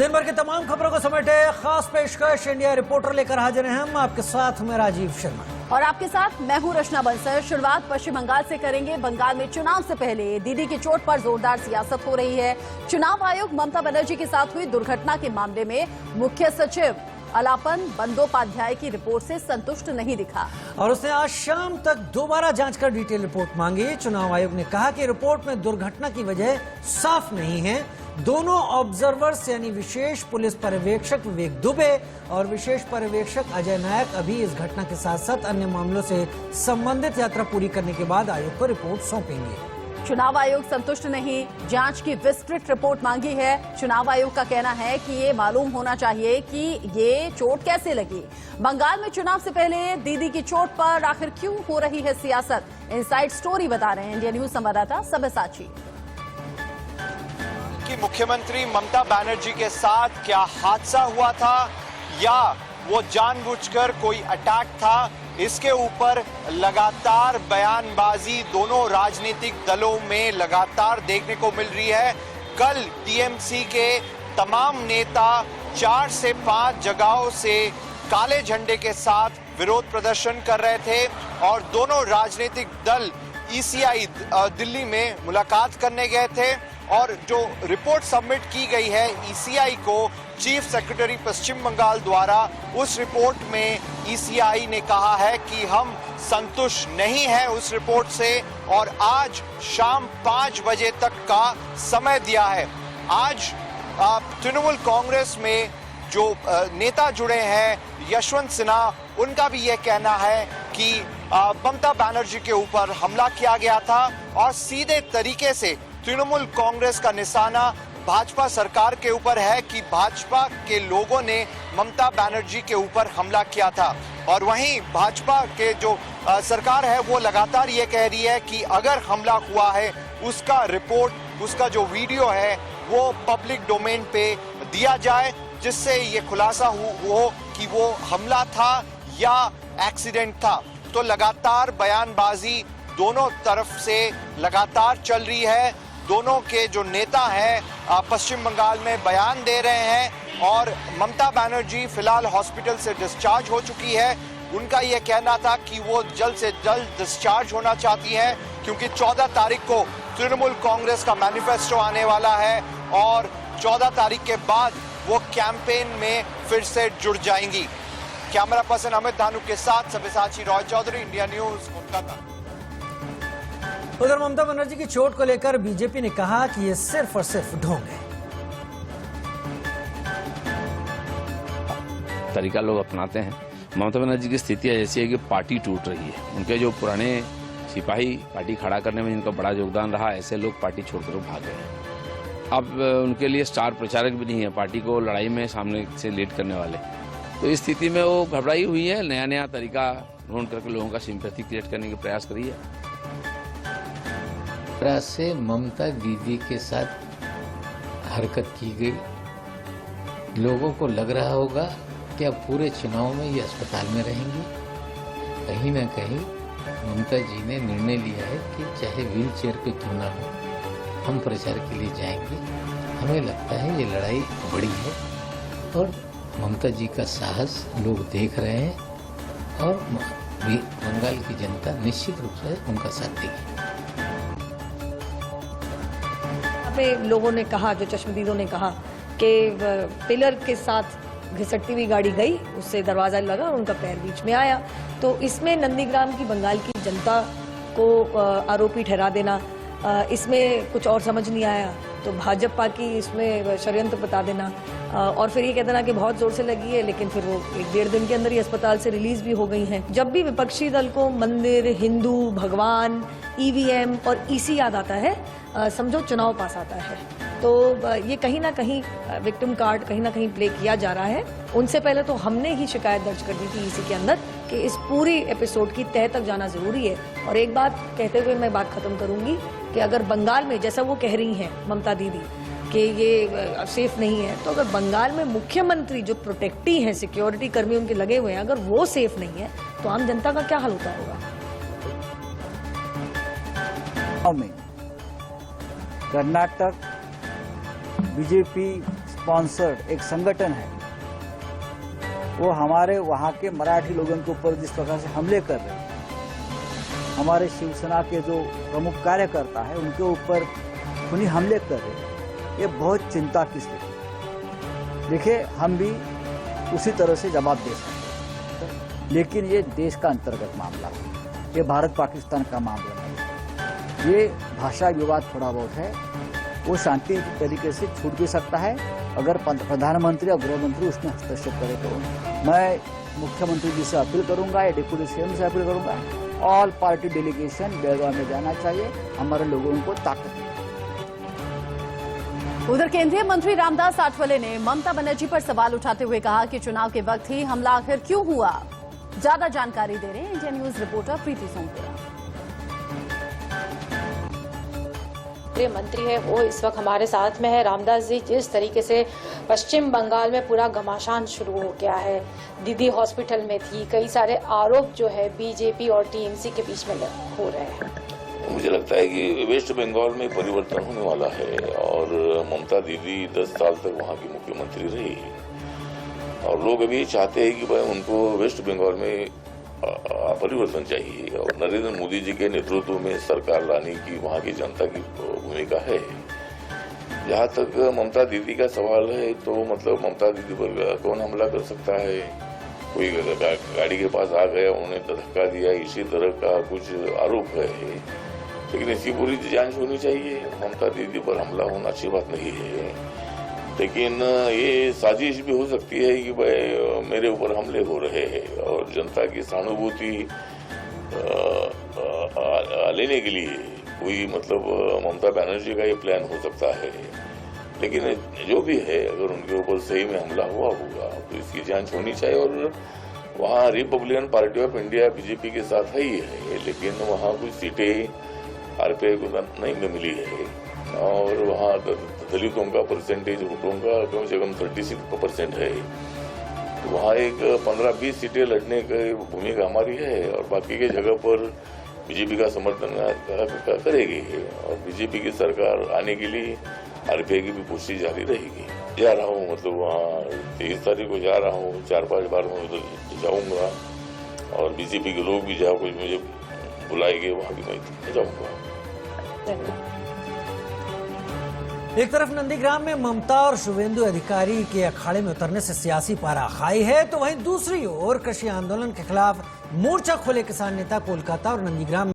दिन भर की तमाम खबरों को समेटे खास पेशकश इंडिया रिपोर्टर लेकर हाजिर हैं हम, आपके साथ मैं राजीव शर्मा और आपके साथ मैं हूं रचना बंसल। शुरुआत पश्चिम बंगाल से करेंगे। बंगाल में चुनाव से पहले दीदी की चोट पर जोरदार सियासत हो रही है। चुनाव आयोग ममता बनर्जी के साथ हुई दुर्घटना के मामले में मुख्य सचिव अलापन बंदोपाध्याय की रिपोर्ट से संतुष्ट नहीं दिखा और उसने आज शाम तक दोबारा जांच कर डिटेल रिपोर्ट मांगी। चुनाव आयोग ने कहा कि रिपोर्ट में दुर्घटना की वजह साफ नहीं है। दोनों ऑब्जर्वर्स यानी विशेष पुलिस पर्यवेक्षक विवेक दुबे और विशेष पर्यवेक्षक अजय नायक अभी इस घटना के साथ साथ अन्य मामलों से संबंधित यात्रा पूरी करने के बाद आयोग को रिपोर्ट सौंपेंगे। चुनाव आयोग संतुष्ट नहीं, जांच की विस्तृत रिपोर्ट मांगी है। चुनाव आयोग का कहना है कि ये मालूम होना चाहिए कि ये चोट कैसे लगी। बंगाल में चुनाव से पहले दीदी की चोट पर आखिर क्यों हो रही है सियासत, इनसाइड स्टोरी बता रहे हैं इंडिया न्यूज संवाददाता सब्यसाची। मुख्यमंत्री ममता बनर्जी के साथ क्या हादसा हुआ था या वो जानबूझकर कोई अटैक था, इसके ऊपर लगातार बयानबाजी दोनों राजनीतिक दलों में लगातार देखने को मिल रही है। कल टीएमसी के तमाम नेता 4 से 5 जगहों से काले झंडे के साथ विरोध प्रदर्शन कर रहे थे और दोनों राजनीतिक दल ईसीआई दिल्ली में मुलाकात करने गए थे और जो रिपोर्ट सबमिट की गई है ईसीआई को चीफ सेक्रेटरी पश्चिम बंगाल द्वारा, उस रिपोर्ट में ईसीआई ने कहा है कि हम संतुष्ट नहीं है उस रिपोर्ट से और आज शाम 5 बजे तक का समय दिया है। आज तृणमूल कांग्रेस में जो नेता जुड़े हैं यशवंत सिन्हा, उनका भी यह कहना है कि ममता बनर्जी के ऊपर हमला किया गया था और सीधे तरीके से तृणमूल कांग्रेस का निशाना भाजपा सरकार के ऊपर है कि भाजपा के लोगों ने ममता बनर्जी के ऊपर हमला किया था। और वहीं भाजपा के जो सरकार है वो लगातार ये कह रही है कि अगर हमला हुआ है उसका रिपोर्ट, उसका जो वीडियो है वो पब्लिक डोमेन पे दिया जाए, जिससे ये खुलासा हो कि वो हमला था या एक्सीडेंट था। तो लगातार बयानबाजी दोनों तरफ से लगातार चल रही है। दोनों के जो नेता हैं पश्चिम बंगाल में बयान दे रहे हैं और ममता बनर्जी फिलहाल हॉस्पिटल से डिस्चार्ज हो चुकी है। उनका यह कहना था कि वो जल्द से जल्द डिस्चार्ज होना चाहती हैं क्योंकि 14 तारीख को तृणमूल कांग्रेस का मैनिफेस्टो आने वाला है और 14 तारीख के बाद वो कैंपेन में फिर से जुड़ जाएंगी। कैमरा पर्सन अमित धानु के साथ सब्यसाची रॉय चौधरी, इंडिया न्यूज, कोलकाता। उधर ममता बनर्जी की चोट को लेकर बीजेपी ने कहा कि ये सिर्फ और सिर्फ ढोंग है। तरीका लोग अपनाते हैं। ममता बनर्जी की स्थिति ऐसी है कि पार्टी टूट रही है। उनके जो पुराने सिपाही पार्टी खड़ा करने में जिनका बड़ा योगदान रहा, ऐसे लोग पार्टी छोड़कर भाग गए। अब उनके लिए स्टार प्रचारक भी नहीं है पार्टी को लड़ाई में सामने से लीड करने वाले। तो इस स्थिति में वो घबराई हुई है, नया नया तरीका ढूंढ करके लोगों का सिंपैथी क्रिएट करने के प्रयास कर रही है। तरह से ममता दीदी के साथ हरकत की गई। लोगों को लग रहा होगा कि अब पूरे चुनाव में ये अस्पताल में रहेंगी। कहीं ना कहीं ममता जी ने निर्णय लिया है कि चाहे व्हील चेयर पे क्यों ना हो, हम प्रचार के लिए जाएंगे। हमें लगता है ये लड़ाई बड़ी है और ममता जी का साहस लोग देख रहे हैं और बंगाल की जनता निश्चित रूप से उनका साथ देगी। लोगों ने कहा, जो चश्मदीदों ने कहा कि पिलर के साथ घिसटती हुई गाड़ी गई, उससे दरवाजा लगा और उनका पैर बीच में आया। तो इसमें नंदीग्राम की बंगाल की जनता को आरोपी ठहरा देना, इसमें कुछ और समझ नहीं आया तो भाजपा की इसमें षड्यंत्र बता देना और फिर ये कह देना कि बहुत जोर से लगी है, लेकिन फिर वो 1-1.5 दिन के अंदर ही अस्पताल से रिलीज भी हो गई हैं। जब भी विपक्षी दल को मंदिर, हिंदू, भगवान, ईवीएम और ईसी याद आता है, समझो चुनाव पास आता है। तो ये कहीं ना कहीं विक्टिम कार्ड कहीं ना कहीं प्ले किया जा रहा है। उनसे पहले तो हमने ही शिकायत दर्ज कर दी थी ईसी के अंदर कि इस पूरी एपिसोड की तह तक जाना जरूरी है। और एक बात कहते हुए मैं बात खत्म करूंगी कि अगर बंगाल में, जैसा वो कह रही हैं ममता दीदी कि ये सेफ नहीं है, तो अगर बंगाल में मुख्यमंत्री जो प्रोटेक्टी हैं, सिक्योरिटी कर्मी उनके लगे हुए हैं, अगर वो सेफ नहीं है तो आम जनता का क्या हाल होता होगा। कर्नाटक बीजेपी स्पॉन्सर्ड एक संगठन है, वो हमारे वहाँ के मराठी लोगों के ऊपर जिस प्रकार से हमले कर रहे हैं, हमारे शिवसेना के जो प्रमुख कार्यकर्ता है उनके ऊपर खूनी हमले कर रहे हैं, ये बहुत चिंता की स्थिति है। देखिए, हम भी उसी तरह से जवाब दे सकते हैं, लेकिन ये देश का अंतर्गत मामला है, ये भारत पाकिस्तान का मामला नहीं। ये भाषा विवाद थोड़ा बहुत है, वो शांति तरीके से छूट भी सकता है अगर प्रधानमंत्री और गृह मंत्री उसमें हस्तक्षेप करे तो। मैं मुख्यमंत्री जी से अपील करूंगा या डिप्टी सीएम से अपील करूंगा, ऑल पार्टी डेलीगेशन बेलगांव में जाना चाहिए, हमारे लोगों को ताकत। उधर केंद्रीय मंत्री रामदास आठवले ने ममता बनर्जी पर सवाल उठाते हुए कहा कि चुनाव के वक्त ही हमला आखिर क्यों हुआ। ज्यादा जानकारी दे रहे हैं इंडिया न्यूज रिपोर्टर प्रीति सोमपुरा। मंत्री है वो इस वक्त हमारे साथ में है। रामदास जी, जिस तरीके से पश्चिम बंगाल में पूरा घमासान शुरू हो गया है, दीदी हॉस्पिटल में थी, कई सारे आरोप जो है बीजेपी और टीएमसी के बीच में हो रहे हैं। मुझे लगता है कि वेस्ट बंगाल में परिवर्तन होने वाला है और ममता दीदी 10 साल तक वहाँ की मुख्यमंत्री रही और लोग अभी चाहते हैं कि भाई उनको वेस्ट बंगाल में परिवर्तन चाहिए और नरेंद्र मोदी जी के नेतृत्व में सरकार लाने की वहाँ की जनता की भूमिका है। जहाँ तक ममता दीदी का सवाल है तो मतलब ममता दीदी पर कौन हमला कर सकता है? कोई गाड़ी के पास आ गया, उन्होंने धक्का दिया, इसी तरह का कुछ आरोप है, लेकिन इसकी पूरी जांच होनी चाहिए। ममता दीदी पर हमला होना अच्छी बात नहीं है, लेकिन ये साजिश भी हो सकती है कि भाई मेरे ऊपर हमले हो रहे हैं और जनता की सहानुभूति लेने के लिए कोई मतलब ममता बनर्जी का ये प्लान हो सकता है। लेकिन जो भी है, अगर उनके ऊपर सही में हमला हुआ होगा तो इसकी जांच होनी चाहिए। और वहाँ Republican party of India BJP के साथ है ही है, लेकिन वहाँ कुछ सीटें आरपीआई को नहीं मिली है और वहाँ दलितों का परसेंटेज वोटों का कम से कम 36% है। तो वहाँ एक 15-20 सीटें लड़ने की भूमिका हमारी है और बाकी के जगह पर बीजेपी का समर्थन करेगी और बीजेपी की सरकार आने के लिए आरपीआई की भी कोशिश जारी रहेगी। जा रहा हूँ, मतलब वहाँ 23 तारीख को जा रहा हूँ, 4-5 बार मैं उधर जाऊँगा और बीजेपी के लोग भी जहाँ कुछ मुझे बुलाएंगे वहाँ भी मैं जाऊँगा। एक तरफ नंदीग्राम में ममता और शुभेंदु अधिकारी के अखाड़े में उतरने से सियासी पारा खाई है, तो वहीं दूसरी ओर कृषि आंदोलन के खिलाफ मोर्चा खोले किसान नेता कोलकाता और नंदीग्राम